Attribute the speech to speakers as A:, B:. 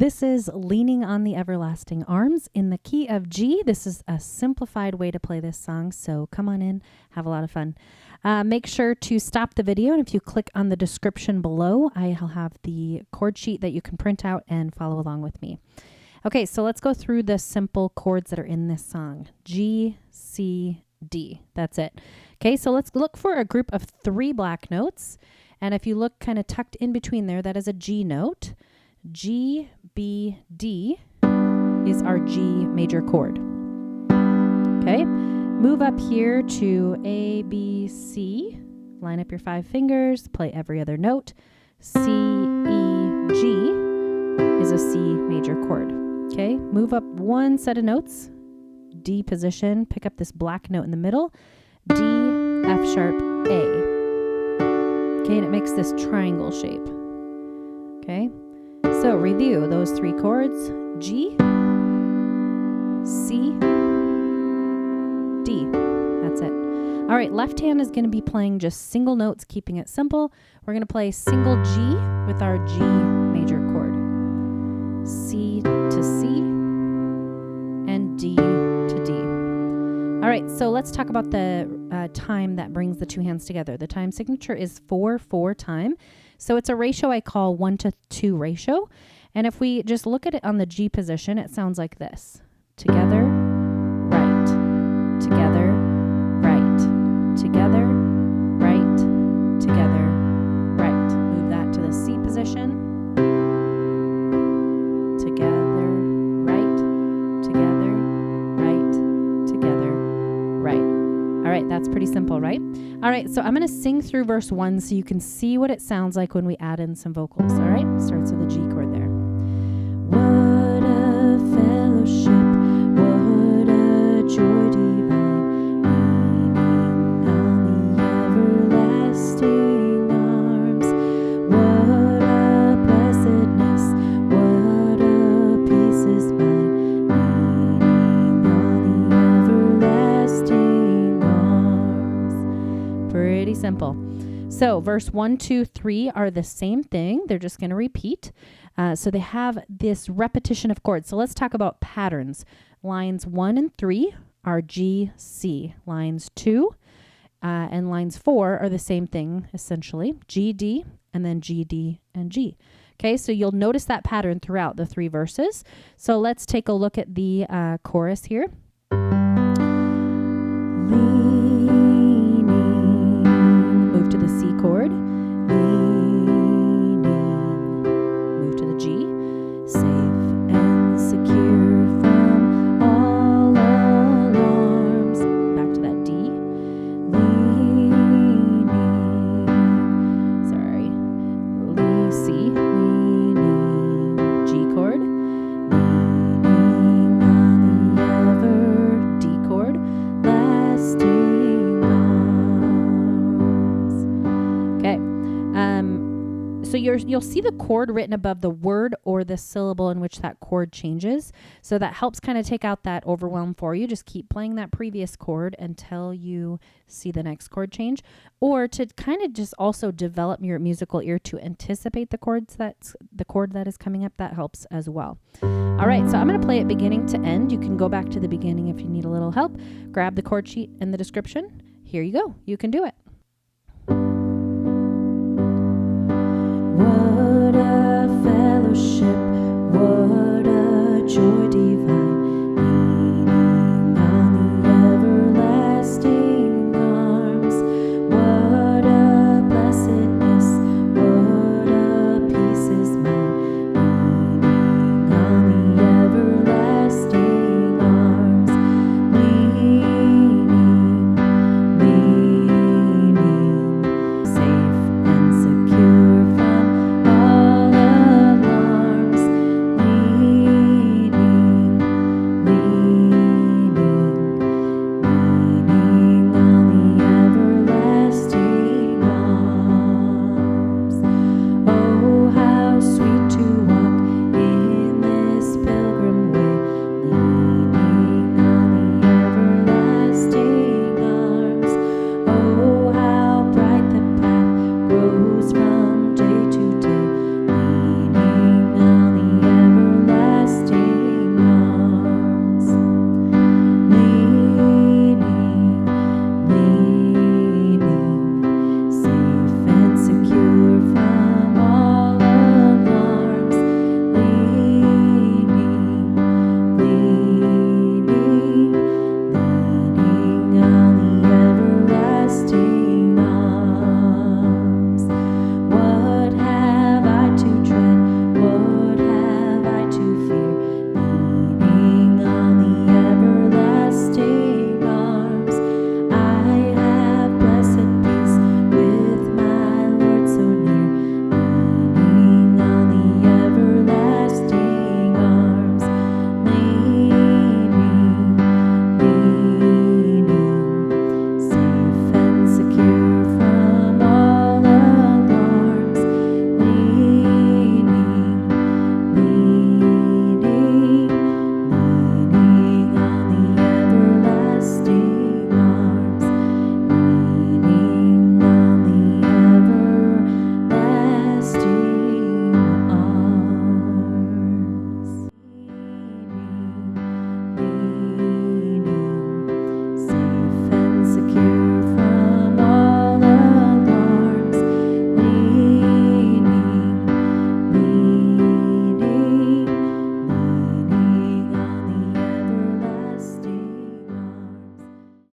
A: this is Leaning on the Everlasting Arms in the key of G. This is a simplified way to play this song, so come on in, have a lot of fun. Make sure to stop the video, and if you click on the description below, I'll have the chord sheet that you can print out and follow along with me. Okay, so let's go through the simple chords that are in this song. G, C, D. That's it. Okay, so let's look for a group of 3 black notes. And if you look kind of tucked in between there, that is a G note. G, B, D is our G major chord. Okay, move up here to A, B, C. Line up your 5 fingers, play every other note. C, E, G is a C major chord. Okay, move up 1 set of notes. D position, pick up this black note in the middle. D, F sharp, A. Okay, and it makes this triangle shape. Okay, so review those 3 chords. G, C, D. That's it. All right, left hand is going to be playing just single notes, keeping it simple. We're going to play single G with our G major chord. C to C and D to D. All right, so let's talk about the time that brings the 2 hands together. The time signature is 4/4 time. So it's a ratio I call 1-to-2 ratio. And if we just look at it on the G position, it sounds like this. Together, right. Together, right. Together, right. Together, right. Move that to the C position. Together, right. Together, right. Together, right. All right, that's pretty simple, right? All right, so I'm going to sing through verse 1 so you can see what it sounds like when we add in some vocals, all right? Starts with a G chord there. What a fellowship, what a joy divine, leaning on the everlasting arms. What a blessedness, what a peace is mine, leaning on the everlasting arms. Pretty simple. So verse 1, 2, 3 are the same thing. They're just going to repeat. So they have this repetition of chords. So let's talk about patterns. Lines 1 and 3 are G, C. Lines 2 and lines 4 are the same thing, essentially. G, D, and then G, D, and G. Okay, so you'll notice that pattern throughout the 3 verses. So let's take a look at the chorus here. Leaning, move to the C chord. Leaning, move to the G. Safe and secure from all alarms. Back to that D. Leaning, sorry. C, leaning, G chord. Leaning on the ever, D chord. Lasting arms. Okay. So you'll see the chord written above the word or the syllable in which that chord changes. So that helps kind of take out that overwhelm for you. Just keep playing that previous chord until you see the next chord change. Or to kind of just also develop your musical ear to anticipate the chord that is coming up, that helps as well. All right, so I'm going to play it beginning to end. You can go back to the beginning if you need a little help. Grab the chord sheet in the description. Here you go. You can do it. What a fellowship, what a joy